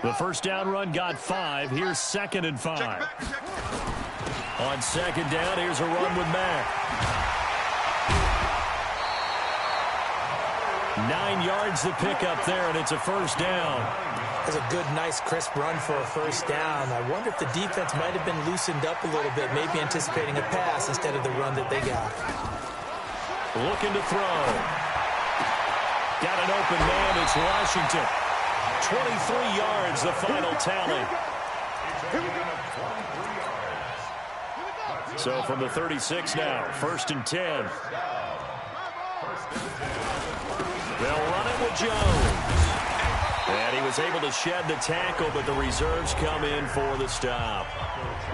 The first down run got 5. Here's 2nd and 5. On 2nd down, here's a run with Mack. 9 yards to pick up there, and it's a first down. That's a good, nice, crisp run for a first down. I wonder if the defense might have been loosened up a little bit, maybe anticipating a pass instead of the run that they got. Looking to throw. Got an open man. It's Washington. 23 yards, the final tally. So from the 36 now, 1st and 10. They'll run it with Jones. And he was able to shed the tackle, but the reserves come in for the stop.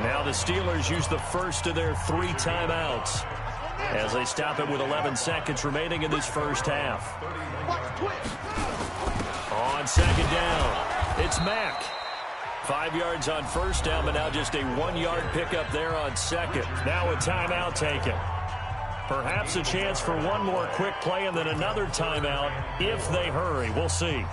Now the Steelers use the first of their 3 timeouts as they stop it with 11 seconds remaining in this first half. On 2nd down, it's Mack. 5 yards on first down, but now just a 1-yard pickup there on 2nd. Now a timeout taken. Perhaps a chance for one more quick play and then another timeout if they hurry. We'll see.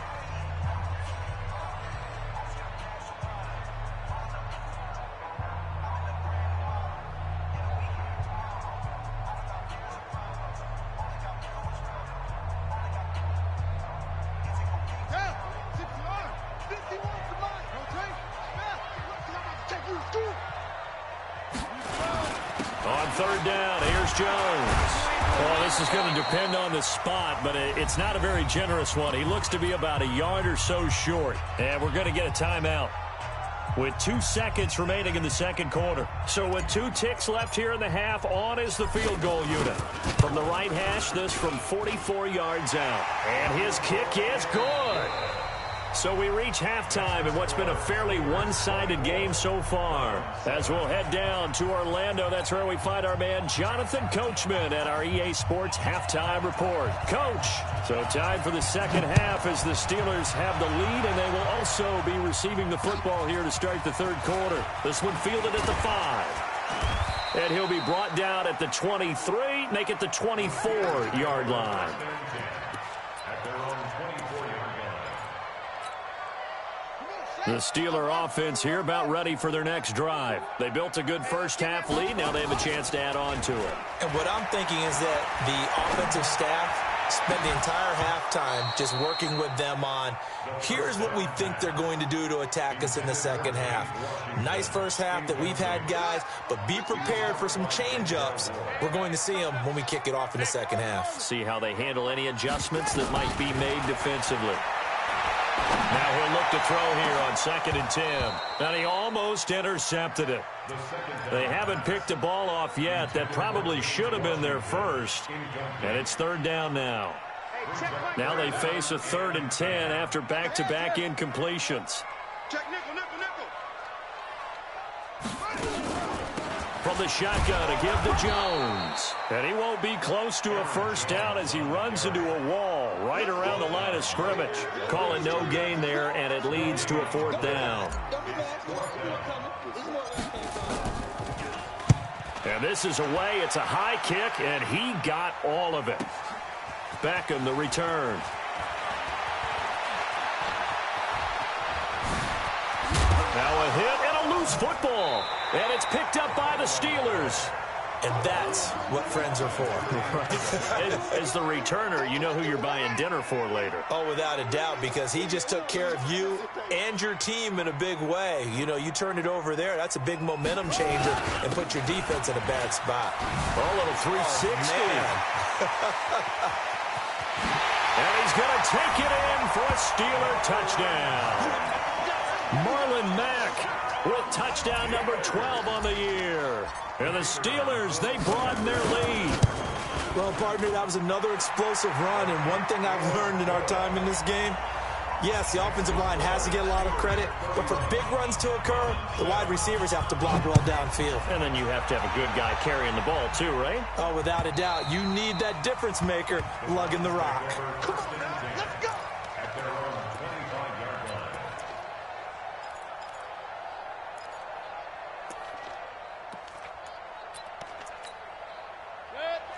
On 3rd down, here's Jones. Well, this is going to depend on the spot, but it's not a very generous one. He looks to be about a yard or so short. And we're going to get a timeout with 2 seconds remaining in the 2nd quarter. So with 2 ticks left here in the half, on is the field goal unit. From the right hash, this from 44 yards out. And his kick is good. So we reach halftime in what's been a fairly one-sided game so far. As we'll head down to Orlando, that's where we find our man Jonathan Coachman at our EA Sports Halftime Report. Coach, so time for the second half as the Steelers have the lead, and they will also be receiving the football here to start the 3rd quarter. This one fielded at the 5. And he'll be brought down at the 23, make it the 24-yard line. The Steeler offense here about ready for their next drive. They built a good first half lead. Now they have a chance to add on to it. And what I'm thinking is that the offensive staff spent the entire halftime just working with them on, here's what we think they're going to do to attack us in the second half. Nice first half that we've had, guys, but be prepared for some change-ups. We're going to see them when we kick it off in the second half. See how they handle any adjustments that might be made defensively. Now he'll look to throw here on 2nd and 10. And he almost intercepted it. They haven't picked a ball off yet. That probably should have been their first. And it's 3rd down now. Now they face a 3rd and 10 after back-to-back incompletions. From the shotgun to give to Jones. And he won't be close to a first down as he runs into a wall right around the line of scrimmage. Calling no gain there, and it leads to a 4th down. And this is away. It's a high kick, and he got all of it. Beckham the return. Now a hit and a loose football. And it's picked up by the Steelers. And that's what friends are for. Right. As the returner, you know who you're buying dinner for later. Oh, without a doubt, because he just took care of you and your team in a big way. You know, you turn it over there, that's a big momentum changer and put your defense in a bad spot. Oh, a little 360. And he's going to take it in for a Steeler touchdown. Marlon Mack with touchdown number 12 on the year. And the Steelers, they broaden their lead. Well, partner, that was another explosive run. And one thing I've learned in our time in this game, yes, the offensive line has to get a lot of credit, but for big runs to occur, the wide receivers have to block well downfield. And then you have to have a good guy carrying the ball too, right? Oh, without a doubt. You need that difference maker lugging the rock.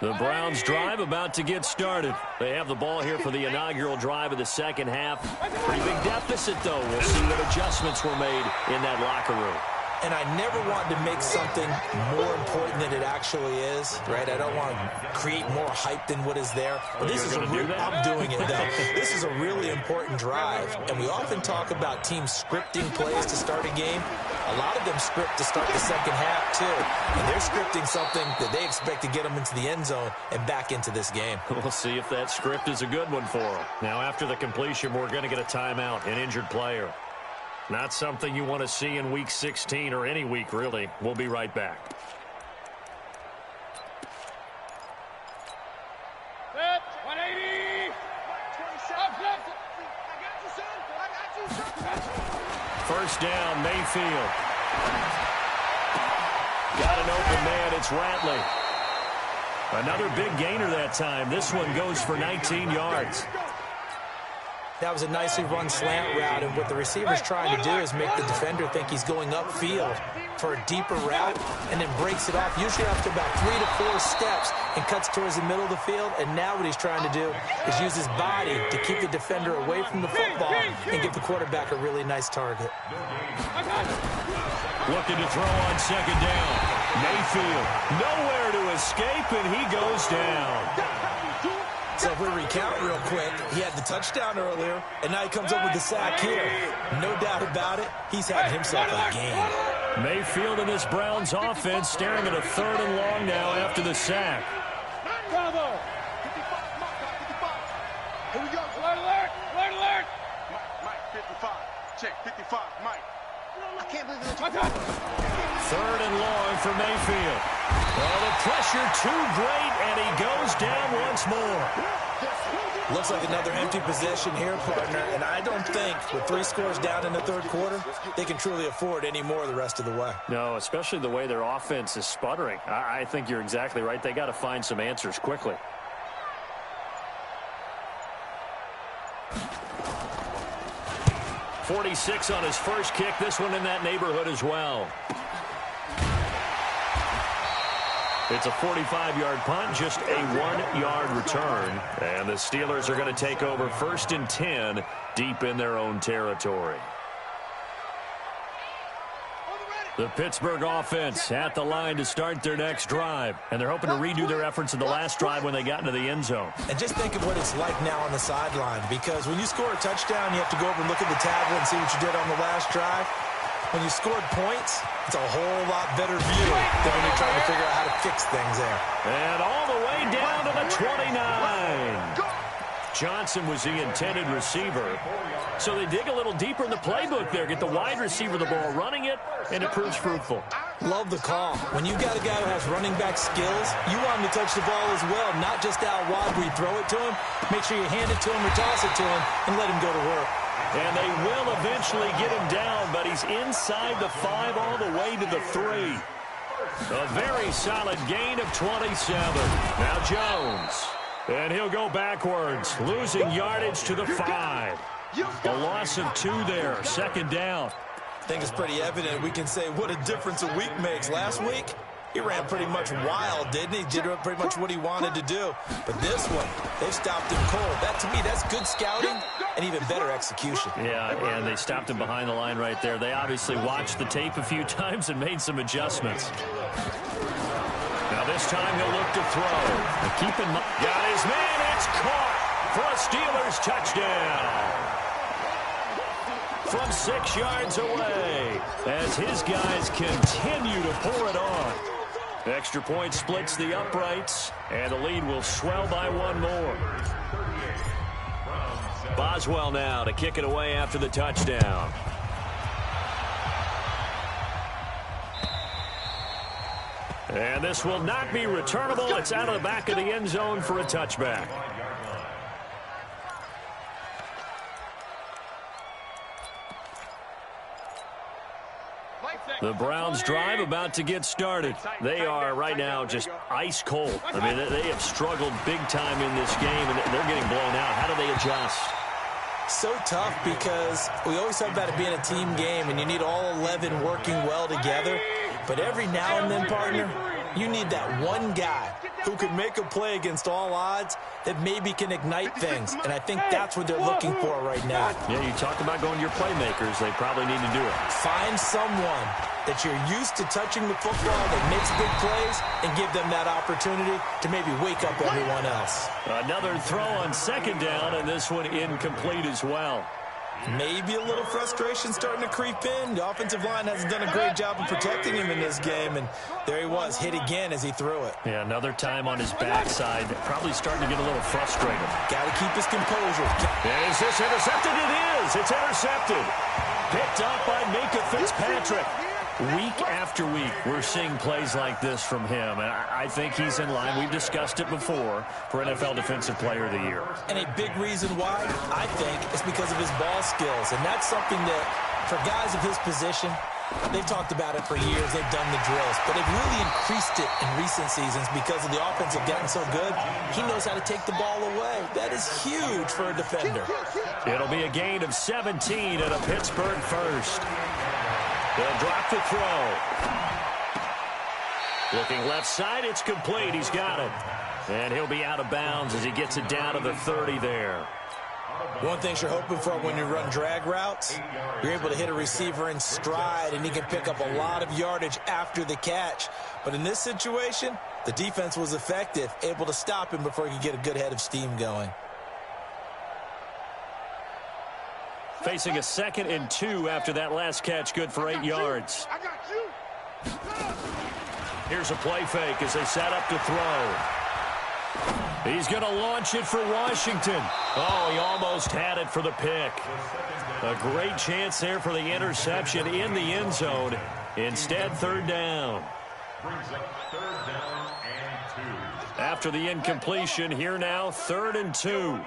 The Browns drive about to get started. They have the ball here for the inaugural drive of the second half. Pretty big deficit, though. We'll see what adjustments were made in that locker room. And I never want to make something more important than it actually is, right? I don't want to create more hype than what is there. But this is I'm doing it, though. This is a really important drive. And we often talk about teams scripting plays to start a game. A lot of them script to start the second half, too. And they're scripting something that they expect to get them into the end zone and back into this game. We'll see if that script is a good one for them. Now, after the completion, we're going to get a timeout, an injured player. Not something you want to see in Week 16 or any week, really. We'll be right back. Set, 180. First down, Mayfield. Got an open man, it's Ratley. Another big gainer that time. This one goes for 19 yards. That was a nicely run slant route, and what the receiver's trying to do is make the defender think he's going upfield for a deeper route and then breaks it off, usually after about 3 to 4 steps, and cuts towards the middle of the field. And now what he's trying to do is use his body to keep the defender away from the football and give the quarterback a really nice target. Looking to throw on second down. Mayfield nowhere to escape, and he goes down. So if we recount real quick, he had the touchdown earlier, and now he comes up with the sack here. No doubt about it, he's having himself a game. Mayfield and this Browns offense staring at a 3rd and long now after the sack. Bravo. Here we go. Alert, alert. Alert, alert. Mike, 55. Check, 55, Mike. I can't believe it's 3rd and long for Mayfield. Oh, the pressure too great, and he goes down once more. Looks like another empty possession here, partner, and I don't think with 3 scores down in the 3rd quarter, they can truly afford any more the rest of the way. No, especially the way their offense is sputtering. I think you're exactly right. They got to find some answers quickly. .46 on his first kick. This one in that neighborhood as well. It's a 45-yard punt, just a 1-yard return. And the Steelers are going to take over 1st and 10 deep in their own territory. The Pittsburgh offense at the line to start their next drive. And they're hoping to redo their efforts in the last drive when they got into the end zone. And just think of what it's like now on the sideline, because when you score a touchdown, you have to go over and look at the tablet and see what you did on the last drive. When you scored points, it's a whole lot better view than when you're trying to figure out how to fix things there. And all the way down to the 29. Johnson was the intended receiver. So they dig a little deeper in the playbook there, get the wide receiver the ball, running it, and it proves fruitful. Love the call. When you've got a guy who has running back skills, you want him to touch the ball as well, not just out wide where you throw it to him. Make sure you hand it to him or toss it to him and let him go to work. And they will eventually get him down, but he's inside the 5 all the way to the 3. A very solid gain of 27. Now Jones. And he'll go backwards, losing yardage to the 5. A loss of 2 there, 2nd down. I think it's pretty evident. We can say what a difference a week makes. Last week, he ran pretty much wild, didn't he? Did pretty much what he wanted to do. But this one, they've stopped him cold. That, to me, that's good scouting and even better execution. Yeah, and they stopped him behind the line right there. They obviously watched the tape a few times and made some adjustments. Now this time he'll look to throw. And keep in mind, got his man, it's caught for a Steelers touchdown. From 6 yards away, as his guys continue to pour it on. Extra point splits the uprights, and the lead will swell by 1 more. Boswell now to kick it away after the touchdown. And this will not be returnable. It's out of the back of the end zone for a touchback. The Browns drive about to get started. They are right now just ice cold. I mean, they have struggled big time in this game, and they're getting blown out. How do they adjust? So tough, because we always talk about it being a team game, and you need all 11 working well together. But every now and then, partner, You need that one guy who can make a play against all odds that maybe can ignite things, and I think that's what they're looking for right now. Yeah, you talk about going to your playmakers. They probably need to do it. Find someone that you're used to touching the football that makes big plays and give them that opportunity to maybe wake up everyone else. Another throw on second down, and this one incomplete as well. Maybe a little frustration starting to creep in. The offensive line hasn't done a great job of protecting him in this game, and there he was, hit again as he threw it. Yeah, another time on his backside. Probably starting to get a little frustrated. Got to keep his composure. And is this intercepted? It is. It's intercepted. Picked up by Minkah Fitzpatrick. Week after week, we're seeing plays like this from him, and I think he's in line. We've discussed it before for NFL Defensive Player of the Year. And a big reason why, I think, is because of his ball skills, and that's something that, for guys of his position, they've talked about it for years. They've done the drills, but they've really increased it in recent seasons because of the offense have gotten so good. He knows how to take the ball away. That is huge for a defender. It'll be a gain of 17 and a Pittsburgh first. They'll drop the throw. Looking left side, it's complete. He's got it. And he'll be out of bounds as he gets it down to the 30 there. One thing you're hoping for when you run drag routes, you're able to hit a receiver in stride, and he can pick up a lot of yardage after the catch. But in this situation, the defense was effective, able to stop him before he could get a good head of steam going. Facing a 2nd and 2 after that last catch, good for 8 yards. I got you. Here's a play fake as they set up to throw. He's going to launch it for Washington. Oh, he almost had it for the pick. A great chance there for the interception in the end zone. Instead, 3rd down. After the incompletion, here now, 3rd and 2.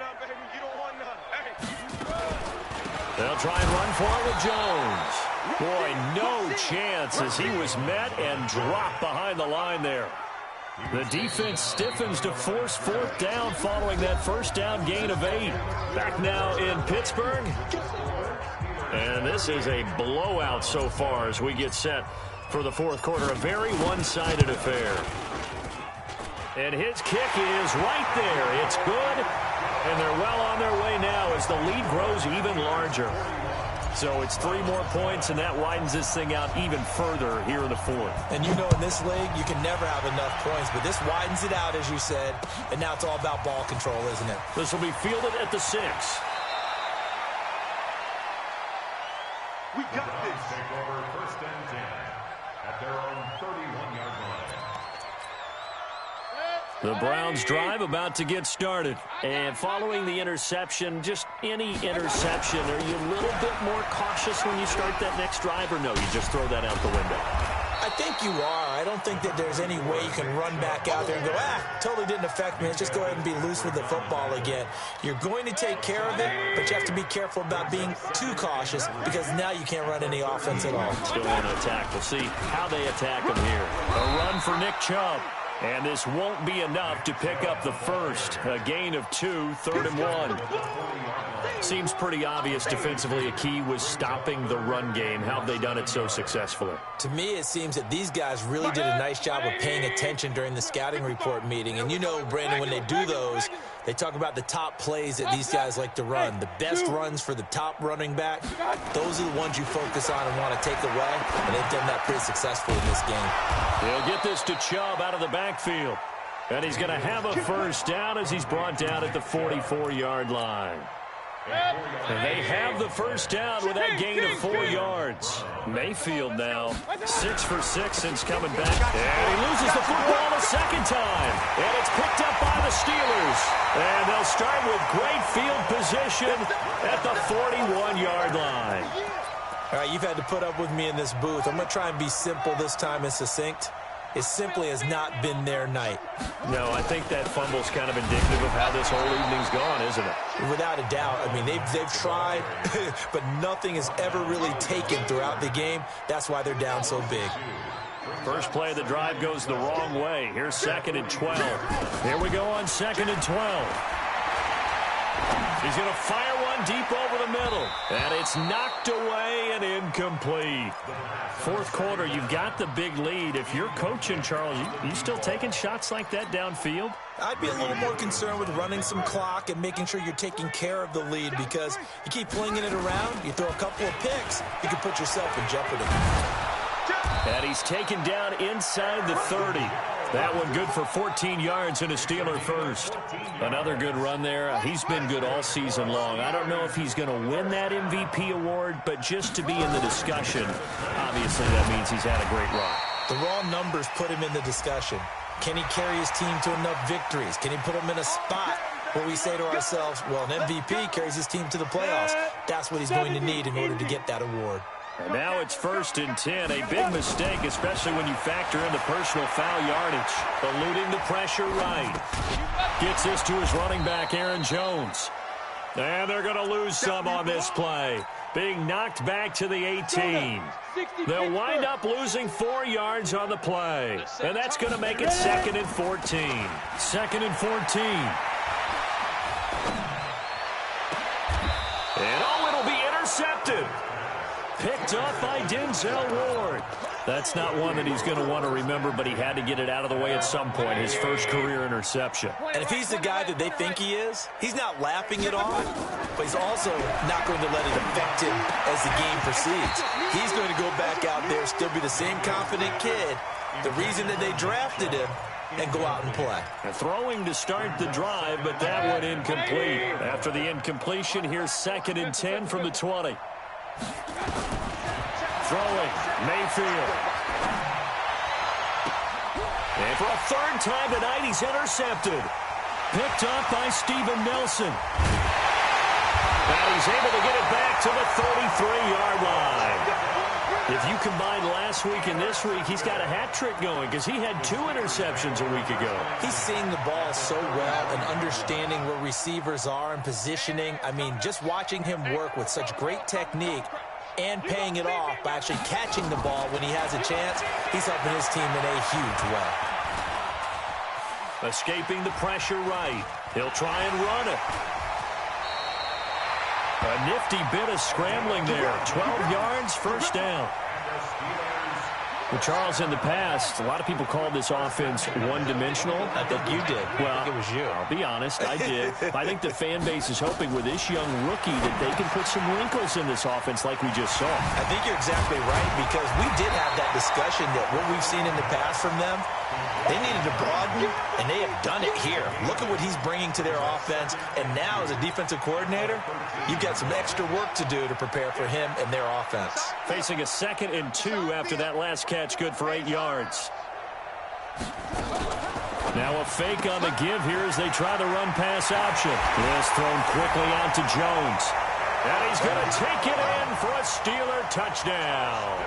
They'll try and run for it with Jones. Boy, no chance as he was met and dropped behind the line there. The defense stiffens to force 4th down following that 1st down gain of 8. Back now in Pittsburgh. And this is a blowout so far as we get set for the 4th quarter. A very one-sided affair. And his kick is right there. It's good. And they're well on their way now as the lead grows even larger. So it's 3 more points, and that widens this thing out even further here in the 4th. And you know in this league, you can never have enough points, but this widens it out, as you said, and now it's all about ball control, isn't it? This will be fielded at the 6. We got this. Take over 1st and 10 at their own 31-yard line. The Browns drive about to get started. And following the interception, just any interception, are you a little bit more cautious when you start that next drive, or no, you just throw that out the window? I think you are. I don't think that there's any way you can run back out there and go, totally didn't affect me. Let's just go ahead and be loose with the football again. You're going to take care of it, but you have to be careful about being too cautious because now you can't run any offense at all. Still want to attack. We'll see how they attack him here. A run for Nick Chubb. And this won't be enough to pick up the first. A gain of 2, 3rd and 1. Seems pretty obvious defensively a key was stopping the run game. How have they done it so successfully? To me, it seems that these guys really did a nice job of paying attention during the scouting report meeting. And you know, Brandon, when they do those, they talk about the top plays that these guys like to run. The best runs for the top running back, those are the ones you focus on and want to take away. And they've done that pretty successfully in this game. He'll get this to Chubb out of the backfield. And he's going to have a 1st down as he's brought down at the 44-yard line. And they have the 1st down with that gain of 4 yards. Mayfield now 6 for 6 since coming back. And he loses the football a 2nd time. And it's picked up by the Steelers. And they'll start with great field position at the 41-yard line. All right, you've had to put up with me in this booth. I'm going to try and be simple this time and succinct. It simply has not been their night. No, I think that fumble's kind of indicative of how this whole evening's gone, isn't it? Without a doubt. I mean, they've tried, but nothing has ever really taken throughout the game. That's why they're down so big. First play of the drive goes the wrong way. Here's 2nd and 12. Here we go on 2nd and 12. He's going to fire one deep over the middle. And it's knocked away and incomplete. Fourth quarter, you've got the big lead. If you're coaching, Charles, you still taking shots like that downfield? I'd be a little more concerned with running some clock and making sure you're taking care of the lead, because you keep flinging it around, you throw a couple of picks, you can put yourself in jeopardy. And he's taken down inside the 30. That one good for 14 yards and a Steeler first. Another good run there. He's been good all season long. I don't know if he's going to win that MVP award, but just to be in the discussion, obviously that means he's had a great run. The raw numbers put him in the discussion. Can he carry his team to enough victories? Can he put them in a spot where we say to ourselves, well, an MVP carries his team to the playoffs. That's what he's going to need in order to get that award. And now it's 1st and 10. A big mistake, especially when you factor in the personal foul yardage. Eluding the pressure right. Gets this to his running back, Aaron Jones. And they're going to lose some on this play. Being knocked back to the 18. They'll wind up losing 4 yards on the play. And that's going to make it 2nd and 14. 2nd and 14. And it'll be intercepted. Picked up by Denzel Ward. That's not one that he's going to want to remember, but he had to get it out of the way at some point, his first career interception. And if he's the guy that they think he is, he's not laughing it off, but he's also not going to let it affect him as the game proceeds. He's going to go back out there, still be the same confident kid, the reason that they drafted him, and go out and play. Throwing to start the drive, but that one incomplete. After the incompletion, here's 2nd and 10 from the 20. Throwing, Mayfield. And for a 3rd time tonight, he's intercepted. Picked up by Steven Nelson. And he's able to get it back to the 33-yard line. If you combine last week and this week, he's got a hat trick going because he had 2 interceptions a week ago. He's seeing the ball so well and understanding where receivers are and positioning. I mean, just watching him work with such great technique and paying it off by actually catching the ball when he has a chance, he's helping his team in a huge way. Escaping the pressure right. He'll try and run it. A nifty bit of scrambling there. 12 yards, 1st down. Well, Charles, in the past, a lot of people called this offense one-dimensional. I think you did. Well, I think it was you. I'll be honest, I did. I think the fan base is hoping with this young rookie that they can put some wrinkles in this offense like we just saw. I think you're exactly right, because we did have that discussion that what we've seen in the past from them, they needed to broaden, and they have done it here. Look at what he's bringing to their offense, and now as a defensive coordinator, you've got some extra work to do to prepare for him and their offense. Facing a 2nd and 2 after that last catch, good for 8 yards. Now a fake on the give here as they try the run-pass option. This thrown quickly out to Jones. And he's going to take it in for a Steeler touchdown.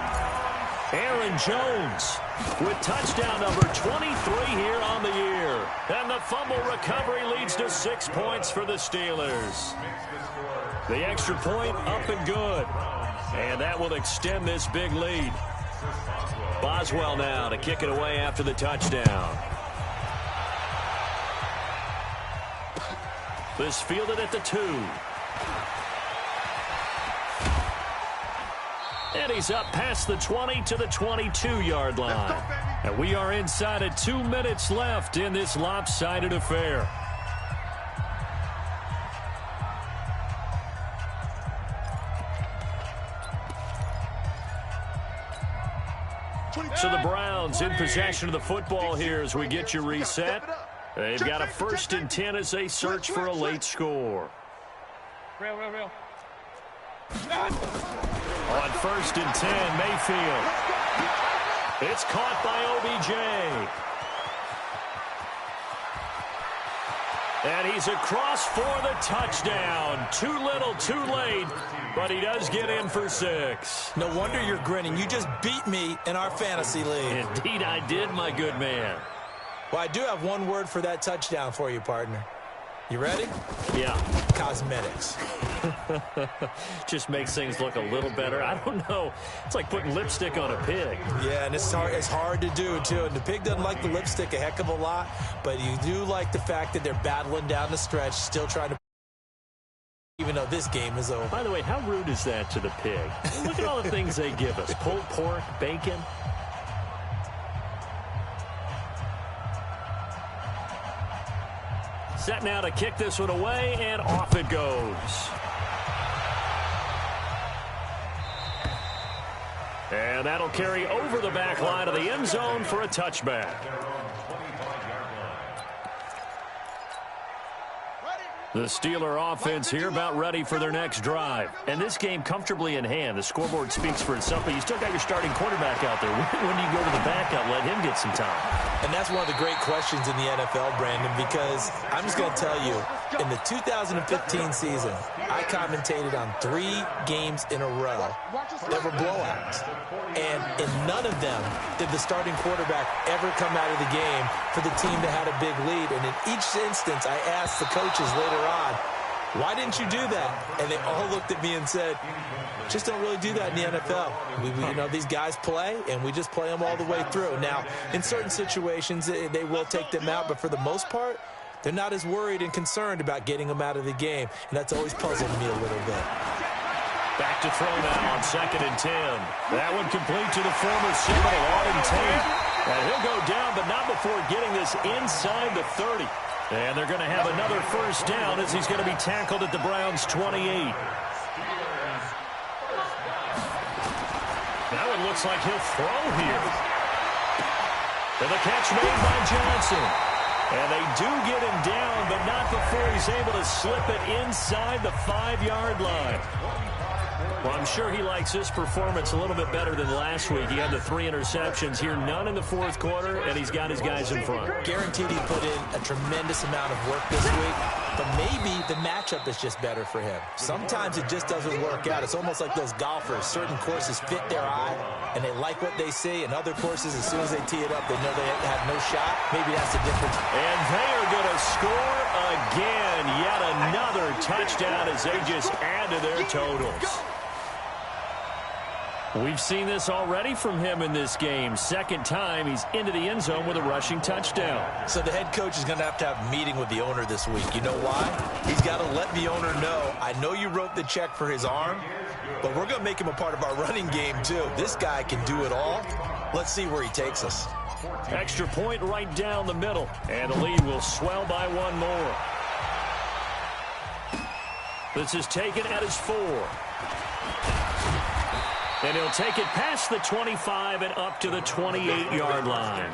Aaron Jones with touchdown number 23 here on the year. And the fumble recovery leads to 6 points for the Steelers. The extra point up and good. And that will extend this big lead. Boswell now to kick it away after the touchdown. This fielded at the 2. And he's up past the 20 to the 22-yard line. And we are inside of 2 minutes left in this lopsided affair. So the Browns in possession of the football here as we get you reset. They've got a 1st and 10 as they search for a late score. Real. On 1st and 10, Mayfield. It's caught by OBJ. And he's across for the touchdown. Too little, too late, but he does get in for 6. No wonder you're grinning. You just beat me in our fantasy league. Indeed I did, my good man. Well, I do have one word for that touchdown for you, partner. You ready? Yeah. Cosmetics. Just makes things look a little better. I don't know. It's like putting lipstick on a pig. Yeah, and it's hard to do, too. And the pig doesn't like the lipstick a heck of a lot, but you do like the fact that they're battling down the stretch, still trying to even though this game is over. By the way, how rude is that to the pig? Look at all the things they give us. Pulled pork, bacon. Set now to kick this one away, and off it goes. And that'll carry over the back line of the end zone for a touchback. The Steeler offense here about ready for their next drive. And this game comfortably in hand. The scoreboard speaks for itself, but you still got your starting quarterback out there. When do you go to the backup, let him get some time? And that's one of the great questions in the NFL, Brandon, because I'm just going to tell you, in the 2015 season, I commentated on 3 games in a row that were blowouts. And in none of them did the starting quarterback ever come out of the game for the team that had a big lead. And in each instance, I asked the coaches later on, why didn't you do that? And they all looked at me and said, just don't really do that in the NFL. You know, these guys play, and we just play them all the way through. Now, in certain situations, they will take them out, but for the most part, they're not as worried and concerned about getting them out of the game, and that's always puzzled me a little bit. Back to throw now on 2nd and 10. That one complete to the former Seminole, Auden Tate. And he'll go down, but not before getting this inside the 30. And they're going to have another first down as he's going to be tackled at the Browns' 28. That one looks like he'll throw here. And the catch made by Johnson. And they do get him down, but not before he's able to slip it inside the 5-yard line. Well, I'm sure he likes this performance a little bit better than last week. He had the 3 interceptions here, none in the 4th quarter, and he's got his guys in front. Guaranteed he put in a tremendous amount of work this week, but maybe the matchup is just better for him. Sometimes it just doesn't work out. It's almost like those golfers. Certain courses fit their eye, and they like what they see, and other courses, as soon as they tee it up, they know they have no shot. Maybe that's the difference. And they are going to score again. Yet another touchdown as they just add to their totals. We've seen this already from him in this game. 2nd time he's into the end zone with a rushing touchdown. So the head coach is going to have a meeting with the owner this week. You know why? He's got to let the owner know, I know you wrote the check for his arm, but we're going to make him a part of our running game too. This guy can do it all. Let's see where he takes us. Extra point right down the middle. And the lead will swell by 1 more. This is taken at his 4. And he'll take it past the 25 and up to the 28-yard line.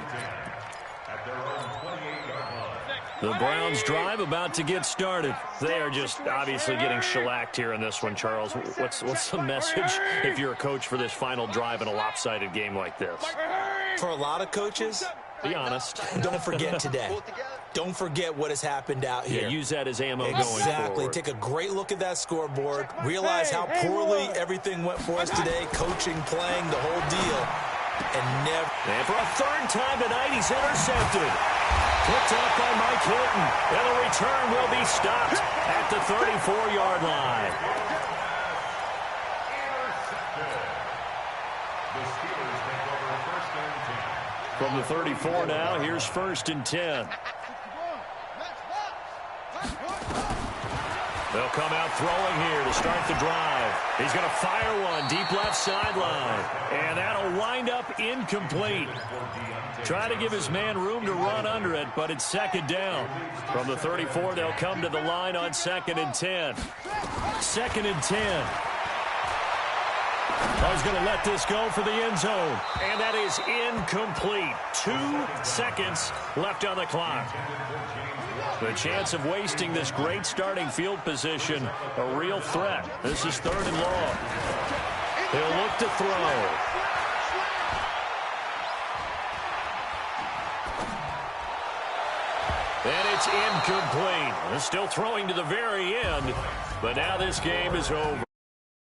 The Browns drive about to get started. They are just obviously getting shellacked here in this one, Charles. What's the message if you're a coach for this final drive in a lopsided game like this? For a lot of coaches, be honest. Don't forget today. Don't forget what has happened out here. Yeah, use that as ammo going forward. Exactly. Take a great look at that scoreboard. Realize how poorly everything went for us today. Coaching, playing, the whole deal. And for a 3rd time tonight, he's intercepted. Picked up by Mike Hilton. And the return will be stopped at the 34-yard line. From the 34 now, here's 1st and 10. They'll come out throwing here to start the drive. He's going to fire one deep left sideline. And that'll wind up incomplete. Try to give his man room to run under it, but it's 2nd down. From the 34, they'll come to the line on 2nd and 10. 2nd and 10. He's going to let this go for the end zone. And that is incomplete. 2 seconds left on the clock. The chance of wasting this great starting field position, a real threat. This is 3rd and long. He'll look to throw. And it's incomplete. They're still throwing to the very end, but now this game is over.